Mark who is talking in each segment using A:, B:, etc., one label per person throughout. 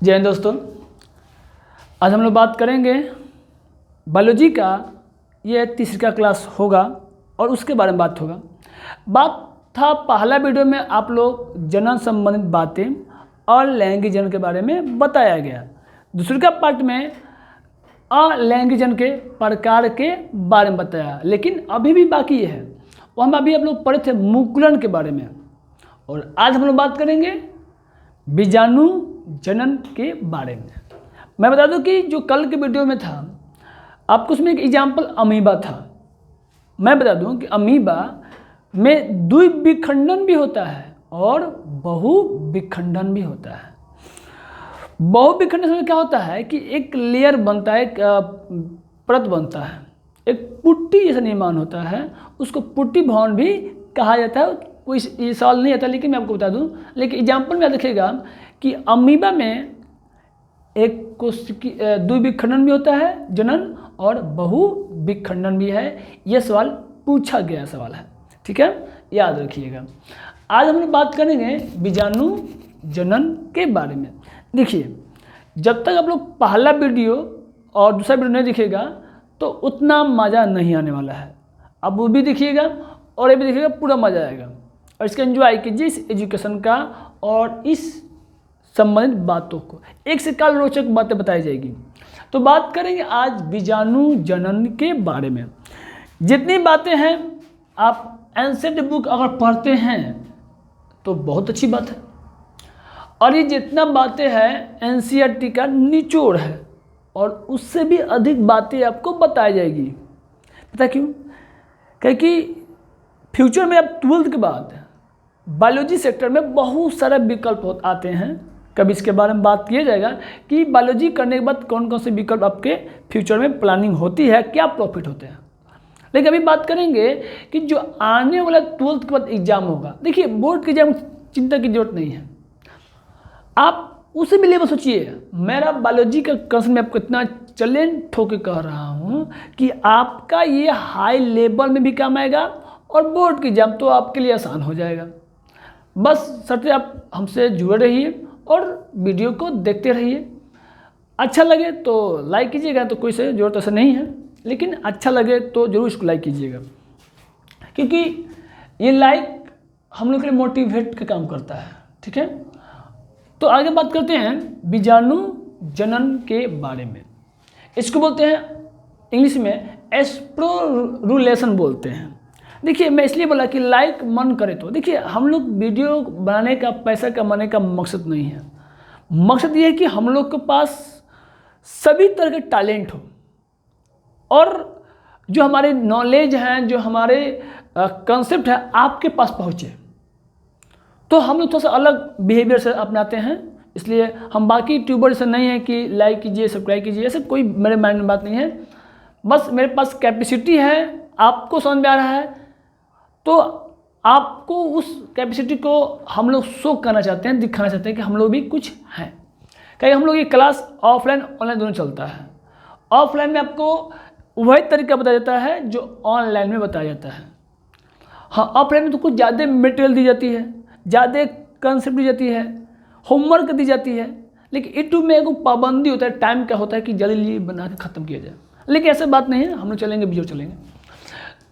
A: जय हिंद दोस्तों। आज हम लोग बात करेंगे बायोलॉजी का, ये तीसरी का क्लास होगा और उसके बारे में बात होगा। बात था पहला वीडियो में आप लोग जनन संबंधित बातें और लैंगिक जनन के बारे में बताया गया। दूसरे का पार्ट में अलैंगिक जनन के प्रकार के बारे में बताया, लेकिन अभी भी बाकी है। वो हम अभी आप लोग पढ़े थे मुकुलन के बारे में, और आज हम लोग बात करेंगे बीजाणु जनन के बारे में। मैं बता दूं कि जो कल के वीडियो में था आपको उसमें एक एग्जाम्पल अमीबा था। मैं बता दूं कि अमीबा में द्विविखंडन भी होता है और बहुविखंडन भी होता है। बहुविखंडन में क्या होता है कि एक लेयर बनता है, एक परत बनता है, एक पुट्टी जैसा निर्माण होता है, उसको पुट्टी भवन भी कहा जाता है। कोई ये सवाल नहीं आता, लेकिन मैं आपको बता दूं। लेकिन एग्जाम्पल में देखिएगा कि अमीबा में एक कोशिकी द्विविखंडन भी होता है जनन, और बहुविखंडन भी है। यह सवाल पूछा गया सवाल है, ठीक है, याद रखिएगा। आज हम लोग बात करेंगे बीजाणु जनन के बारे में। देखिए, जब तक आप लोग पहला वीडियो और दूसरा वीडियो नहीं दिखेगा तो उतना मज़ा नहीं आने वाला है। अब वो भी देखिएगा और ये भी देखिएगा, पूरा मज़ा आएगा। और इसका एंजॉय कीजिए, इस एजुकेशन का और इस संबंधित बातों को। एक से काल रोचक बातें बताई जाएगी। तो बात करेंगे आज बीजाणु जनन के बारे में। जितनी बातें हैं आप एंसेंट बुक अगर पढ़ते हैं तो बहुत अच्छी बात है, और ये जितना बातें हैं एनसीईआरटी का निचोड़ है, और उससे भी अधिक बातें आपको बताई जाएगी। पता क्यों? क्योंकि फ्यूचर में अब 12th के बाद बायोलॉजी सेक्टर में बहुत सारे विकल्प आते हैं। कभी इसके बारे में बात किया जाएगा कि बायोलॉजी करने के बाद कौन कौन से विकल्प आपके फ्यूचर में प्लानिंग होती है, क्या प्रॉफिट होते हैं। लेकिन अभी बात करेंगे कि जो आने वाला 12th के बाद एग्जाम होगा। देखिए, बोर्ड के एग्जाम चिंता की जरूरत नहीं है, आप उसे भी लेवल सोचिए। मेरा बायोलॉजी का कंसर्न में आपको इतना चैलेंज ठोके कह रहा हूँ कि आपका ये हाई लेवल में भी काम आएगा और बोर्ड के एग्जाम तो आपके लिए आसान हो जाएगा। बस सर आप हमसे जुड़े रहिए और वीडियो को देखते रहिए। अच्छा लगे तो लाइक कीजिएगा, तो कोई से जरूरत ऐसा नहीं है, लेकिन अच्छा लगे तो जरूर इसको लाइक कीजिएगा, क्योंकि ये लाइक हम लोग के लिए मोटिवेट का काम करता है, ठीक है। तो आगे बात करते हैं बीजाणु जनन के बारे में। इसको बोलते हैं इंग्लिश में एस्प्रोरुलेशन बोलते हैं। देखिए, मैं इसलिए बोला कि लाइक मन करे तो। देखिए, हम लोग वीडियो बनाने का, पैसा कमाने का मकसद नहीं है। मकसद ये है कि हम लोग के पास सभी तरह के टैलेंट हो, और जो हमारे नॉलेज हैं, जो हमारे कंसेप्ट है, आपके पास पहुँचे। तो हम लोग थोड़ा सा अलग बिहेवियर से अपनाते हैं, इसलिए हम बाकी यूट्यूबर से नहीं है कि लाइक कीजिए, सब्सक्राइब कीजिए, ऐसे कोई मेरे माइंड में बात नहीं है। बस मेरे पास कैपेसिटी है, आपको समझ में आ रहा है, तो आपको उस कैपेसिटी को हम लोग शो करना चाहते हैं, दिखाना चाहते हैं कि हम लोग भी कुछ हैं। कहीं हम लोग ये क्लास ऑफलाइन ऑनलाइन दोनों चलता है। ऑफलाइन में आपको वही तरीका बताया जाता है जो ऑनलाइन में बताया जाता है। हाँ, ऑफलाइन में तो कुछ ज़्यादा मटेरियल दी जाती है, ज़्यादा कंसेप्ट दी जाती है, होमवर्क दी जाती है, लेकिन यूट्यूब में एक पाबंदी होता है, टाइम का होता है कि जल्दी बना के ख़त्म किया जाए। लेकिन ऐसा बात नहीं है, हम लोग चलेंगे, वीडियो चलेंगे।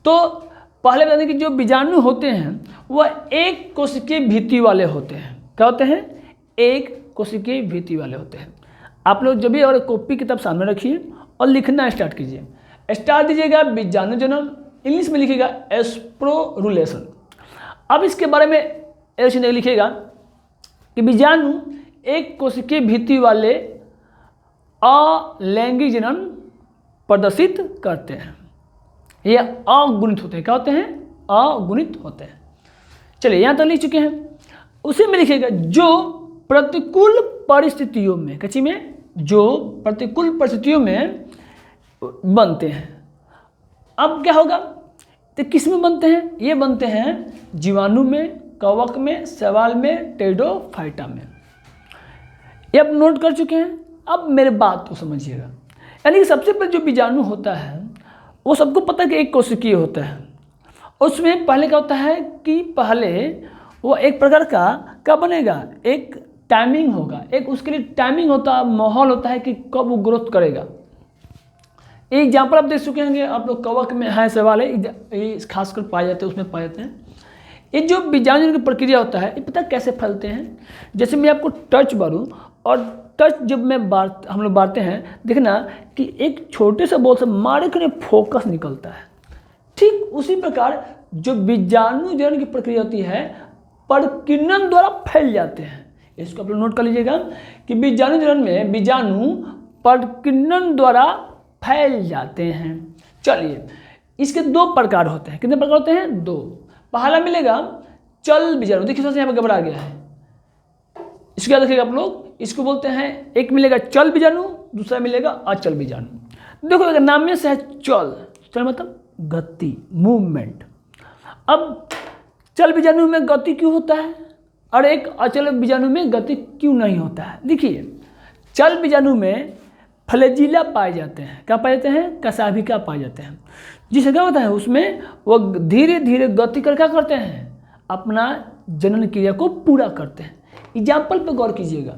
A: तो पहले बताने कि जो बीजाणु होते हैं वह एक कोशिकीय भित्ति वाले होते हैं। क्या होते हैं? एक कोशिकीय भित्ति वाले होते हैं। आप लोग जब भी और कॉपी किताब सामने रखिए और लिखना स्टार्ट कीजिए। स्टार्ट दीजिएगा बीजाणु जनन, इंग्लिश में लिखिएगा एस्प्रोरुलेशन। अब इसके बारे में ऐसे लिखिएगा कि बीजाणु एक कोशिकीय भित्ति वाले अलैंगिक जनन प्रदर्शित करते हैं। ये अगुणित होते हैं। क्या होते हैं? अगुणित होते हैं। चलिए, यहाँ तक लिख चुके हैं। उसी में लिखिएगा जो प्रतिकूल परिस्थितियों में, कच्ची में, जो प्रतिकूल परिस्थितियों में बनते हैं। अब क्या होगा? तो किस में बनते हैं? ये बनते हैं जीवाणु में, कवक में, शैवाल में, टेरिडोफाइटा में। ये आप नोट कर चुके हैं। अब मेरे बात को समझिएगा। यानी कि सबसे पहले जो बीजाणु होता है वो सबको पता है कि एक कोशिकीय होता है। उसमें पहले क्या होता है कि पहले वो एक प्रकार का क्या बनेगा? एक टाइमिंग होगा, एक उसके लिए टाइमिंग होता है, माहौल होता है कि कब वो ग्रोथ करेगा। एग्जाम्पल आप देख चुके होंगे, आप लोग कवक में है सवाल है, ये खासकर पाए जाते हैं, उसमें पाए जाते हैं। ये जो बीजाणु की प्रक्रिया होता है, ये पता कैसे फैलते हैं। जैसे मैं आपको टच मारूँ और टच जब मैं हम लोग बांटते हैं, देखना कि एक छोटे से बॉल से मारे के फोकस निकलता है। ठीक उसी प्रकार जो बीजाणु जनन की प्रक्रिया होती है, परकीड़न द्वारा फैल जाते हैं। इसको आप लोग नोट कर लीजिएगा कि बीजाणु जनन में बीजाणु परकीड़न द्वारा फैल जाते हैं। चलिए, इसके दो प्रकार होते हैं। कितने प्रकार होते हैं? दो। पहला मिलेगा चल बीजाणु, देखिए थोड़ा सा यहाँ पर घबरा गया है, इसको याद रखिएगा आप लोग, इसको बोलते हैं, एक मिलेगा चल बीजाणु, दूसरा मिलेगा अचल बीजाणु। देखो अगर नाम में से है चल, चल मतलब गति, मूवमेंट। अब चल बीजाणु में गति क्यों होता है और एक अचल बीजाणु में गति क्यों नहीं होता है? देखिए, चल बीजाणु में फ्लैजिला पाए जाते हैं। क्या पाए जाते हैं? कशाभिका पाए जाते हैं। जिससे क्या होता है, उसमें वो धीरे धीरे गति कर क्या करते हैं, अपना जनन क्रिया को पूरा करते हैं। एग्जाम्पल पे गौर कीजिएगा,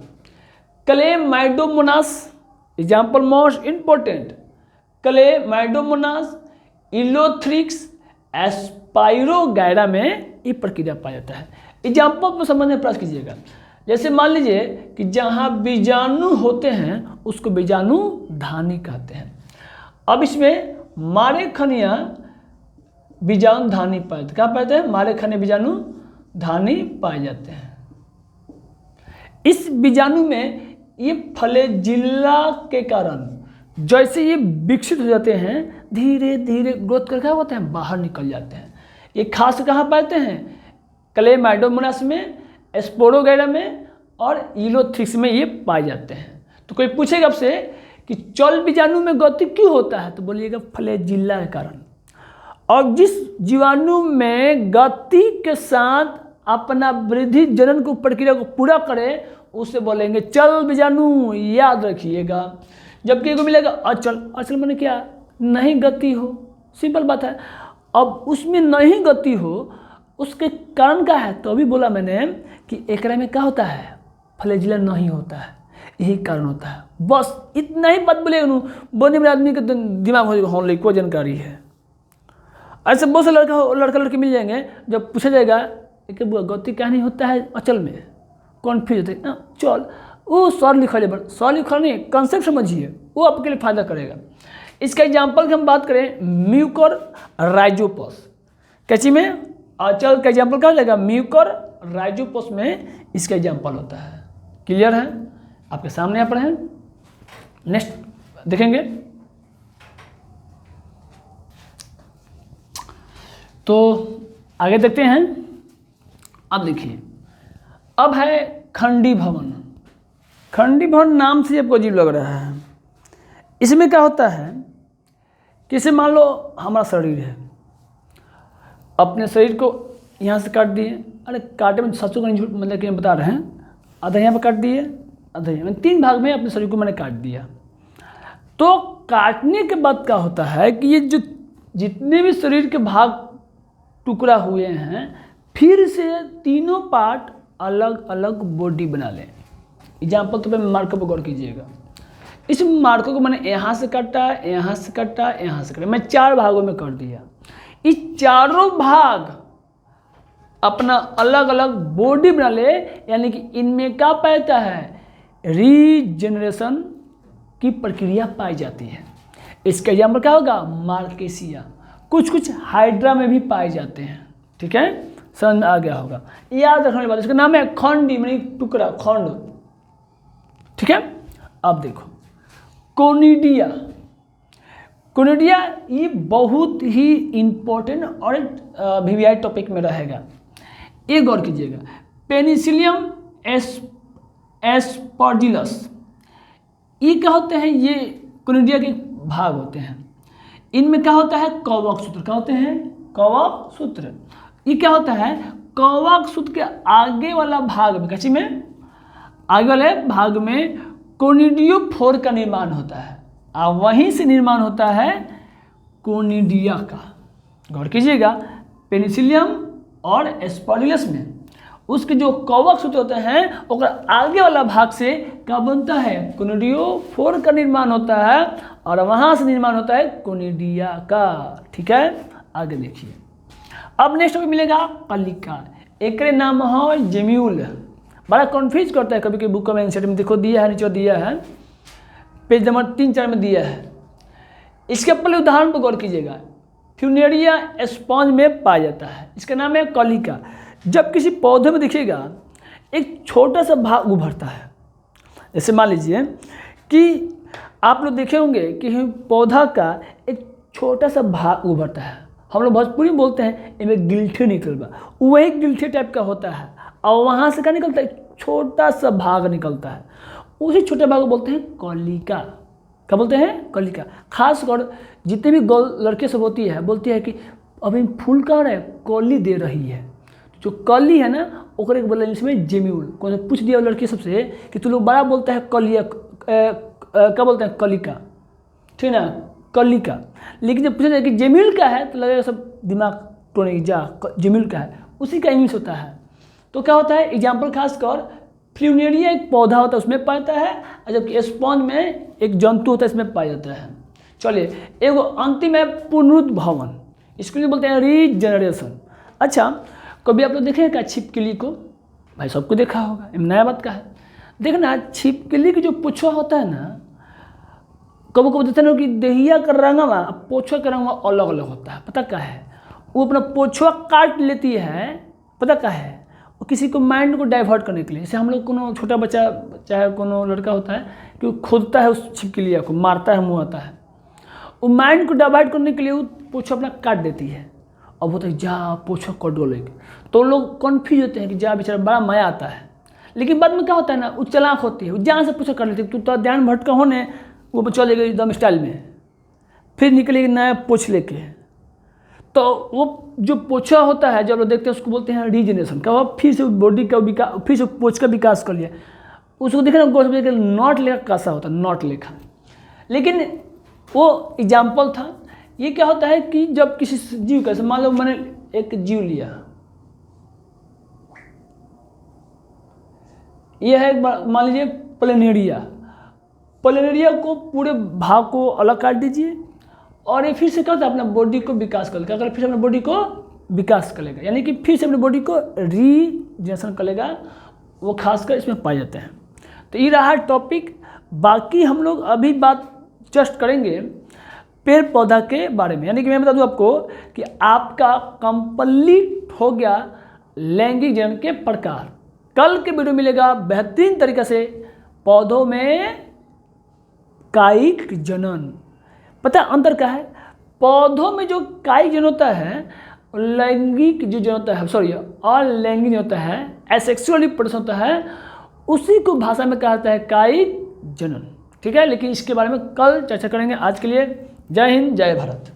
A: Chlamydomonas, example most important, Chlamydomonas, Ulothrix, Spirogyra में ये प्रक्रिया पाया जाता है। एग्जाम्पल पर संबंध में प्रयास कीजिएगा। जैसे मान लीजिए कि जहाँ बीजाणु होते हैं उसको बीजाणु धानी कहते हैं। अब इसमें मारे खनिया बीजाणु धानी पाए जाते, क्या पाए जाते हैं? मारे खनिया बीजाणु धानी पाए जाते हैं। इस बीजाणु में ये फ्लैजिला के कारण जैसे ये विकसित हो जाते हैं, धीरे धीरे ग्रोथ करके क्या होते हैं, बाहर निकल जाते हैं। ये खास कहाँ पाते हैं? क्लेमाइडोमोनास में, एस्पाइरोगैरा में और इलोथ्रिक्स में ये पाए जाते हैं। तो कोई पूछेगा आपसे कि चल बीजाणु में गति क्यों होता है, तो बोलिएगा फ्लैजिला के कारण। और जिस जीवाणु में गति के साथ अपना वृद्धि जनन को प्रक्रिया को पूरा करे उसे बोलेंगे चल बीजाणु, याद रखिएगा। जबकि एगो मिलेगा अचल, अचल माने क्या? नहीं गति हो, सिंपल बात है। अब उसमें नहीं गति हो, उसके कारण क्या है? तो अभी बोला मैंने कि एकरा में क्या होता है, फ्लैजिला नहीं होता है, यही कारण होता है। बस इतना ही बात बोलेगा, बोलने में आदमी का दिमाग हो जाएगा, हाँ लड़को जानकारी है। ऐसे बहुत से लड़का लड़की मिल जाएंगे, जब पूछा जाएगा कि गति क्या नहीं होता है अचल में, कॉन्फ्यूज होते हैं, चल वो सर लिखा है, सर लिखा नहीं, कंसेप्ट समझिए, वो आपके लिए फायदा करेगा। इसका एग्जाम्पल की हम बात करें, म्यूकर राइजोपस, कैची में अचल का एग्जाम्पल क्या हो जाएगा? म्यूकर राइजोपस में इसका एग्जाम्पल होता है। क्लियर है? आपके सामने यहाँ पर है। नेक्स्ट देखेंगे तो आगे देखते हैं। अब देखिए, अब है खंडी भवन। खंडी भवन नाम से आपको अजीब लग रहा है। इसमें क्या होता है कि जैसे मान लो हमारा शरीर है, अपने शरीर को यहाँ से काट दिए, अरे काटे में सचो का नहीं झूठ मतलब कि बता रहे हैं, आधा यहाँ पर काट दिए, आधा यहाँ, 3 भाग में अपने शरीर को मैंने काट दिया। तो काटने के बाद क्या होता है कि ये जो जितने भी शरीर के भाग टुकड़ा हुए हैं, फिर से तीनों पार्ट अलग अलग बॉडी बना लें। एग्जाम्पल तो पे मार्कर पर गौर कीजिएगा। इस मार्कर को मैंने यहाँ से काटा, यहाँ से काटा, यहाँ से काटा, मैं 4 भागों में कर दिया। इस चारों भाग अपना अलग अलग बॉडी बना ले, यानी कि इनमें क्या पाता है, रीजेनरेशन की प्रक्रिया पाई जाती है। इसका एग्जाम्पल क्या होगा, मार्केसिया। कुछ कुछ हाइड्रा में भी पाए जाते हैं। ठीक है, समझ आ गया होगा। याद रखने वाली बात, इसका नाम है खंडी, मानी टुकड़ा, खंड। ठीक है, अब देखो कोनिडिया। कोनिडिया ये बहुत ही इंपॉर्टेंट और वीवीआई टॉपिक में रहेगा, ये गौर कीजिएगा। पेनिसिलियम एस्पर्जिलस, ये क्या होते हैं, ये कोनिडिया के भाग होते हैं। इनमें क्या होता है, कवक सूत्र। क्या होते हैं, कवक सूत्र। ये क्या होता है, कवक सूत्र के आगे वाला भाग में, कैसे में आगे वाले भाग में कोनिडियोफोर का निर्माण होता है, और वहीं से निर्माण होता है कोनिडिया का। गौर कीजिएगा, पेनिसिलियम और एस्पर्जिलस में उसके जो कवक सूत्र होते हैं और आगे वाला भाग से क्या बनता है, कोनिडियोफोर का निर्माण होता है और वहाँ से निर्माण होता है कोनिडिया का। ठीक है, आगे देखिए। अब नेक्स्ट टॉपिक मिलेगा कलिका। एक नाम हो जेम्यूल। बड़ा कन्फ्यूज करता है कभी कभी बुक में, एंसर में देखो दिया है, नीचे दिया है, पेज नंबर 3-4 में दिया है। इसके पहले उदाहरण पर गौर कीजिएगा। फ्यूनेरिया स्पॉन्ज में पाया जाता है, इसका नाम है कलिका। जब किसी पौधे में देखिएगा एक छोटा सा भाग उभरता है, जैसे मान लीजिए कि आप लोग देखे होंगे कि पौधा का एक छोटा सा भाग उभरता है, हम लोग भोजपुरी में बोलते हैं इनमें गिल्ठी निकलता, वही गिल्ठी टाइप का होता है और वहाँ से क्या निकलता है, छोटा सा भाग निकलता है, उसी छोटे भाग को बोलते हैं कलिका। क्या बोलते हैं, कलिका। खासकर जितने भी लड़के सब होती है बोलती है कि अभी फूल का है कली दे रही है, जो कली है ना ओकरे के बोला इसमें जेम्यूल। कौन पूछ दिया लड़की सबसे कि तू लोग बड़ा बोलता है कलिया, क्या बोलते हैं, कलिका, ठीक ना, कलिका। लेकिन जब पूछा जाए कि जेम्यूल का है तो लगेगा सब दिमाग टोने की, जा जेम्यूल का है, उसी का इंग्लिश होता है। तो क्या होता है, एग्जाम्पल खासकर फ्यूनेरिया एक पौधा होता है उसमें पाता है, और जबकि स्पॉन्ज में एक जंतु होता है इसमें पाया जाता है। चलिए एगो अंतिम है पुनरुद्भवन, इसको लिए बोलते हैं रीजनरेशन। अच्छा, कभी आप लोग देखें क्या छिपकली को, भाई सबको देखा होगा, नया बात का है। देखना छिपकली की जो पुछुआ होता है ना, कभी कभी देखते ना कि देहिया का रंगवा पोछुआ का रंगवा अलग अलग होता है। पता क्या है, वो अपना पोछुआ काट लेती है, पता क्या है, वो किसी को माइंड को डाइवर्ट करने के लिए। जैसे हम लोग कोनो छोटा बच्चा चाहे कोनो लड़का होता है कि वो खोदता है उस छिपकलिया को, मारता है, मुँह आता है, वो माइंड को डाइवर्ट करने के लिए वो पोछुआ अपना काट देती है। अब होता है जा पोछुआ कट डोले, तो लोग कन्फ्यूज होते हैं कि जा बेचारा, बड़ा मजा आता है। लेकिन बाद में क्या होता है ना, वो चालाक होती है, वो जहाँ से पोछा कर लेती है, तू तो ध्यान भटका होने वो चले गई एकदम स्टाइल में, फिर निकलेगी नया पोछ लेके। तो वो जो पोछा होता है जब लोग देखते हैं उसको बोलते हैं रीजनरेशन। क्या हुआ, फिर से बॉडी का विकास, फिर से पोछ का विकास कर लिया। उसको देखना नॉट लेखा कैसा होता है, नॉट लेखा। लेकिन वो एग्जाम्पल था। ये क्या होता है कि जब किसी जीव का, मान लो मैंने एक जीव लिया, ये है मान लीजिए प्लेनेरिया। प्लेनेरिया को पूरे भाग को अलग काट दीजिए और ये फिर से क्या होता है, अपना बॉडी को विकास कर, क्या फिर से अपने बॉडी को विकास करेगा, यानी कि फिर से अपने बॉडी को रीजनरेशन करेगा। वो खासकर इसमें पाए जाते हैं। तो ये रहा टॉपिक। बाकी हम लोग अभी बात जस्ट करेंगे पेड़ पौधा के बारे में। यानी कि मैं बता दूं आपको कि आपका कंप्लीट हो गया लैंगिक जनन के प्रकार। कल के वीडियो मिलेगा बेहतरीन तरीके से पौधों में कायिक जनन। पता अंतर क्या है, पौधों में जो कायिक जनन होता है, लैंगिक जो जनन होता है, सॉरी अलैंगिक होता है, एसेक्सुअली प्रोडक्शन होता है, उसी को भाषा में कहा जाता है कायिक जनन। ठीक है, लेकिन इसके बारे में कल चर्चा करेंगे। आज के लिए जय हिंद, जय भारत।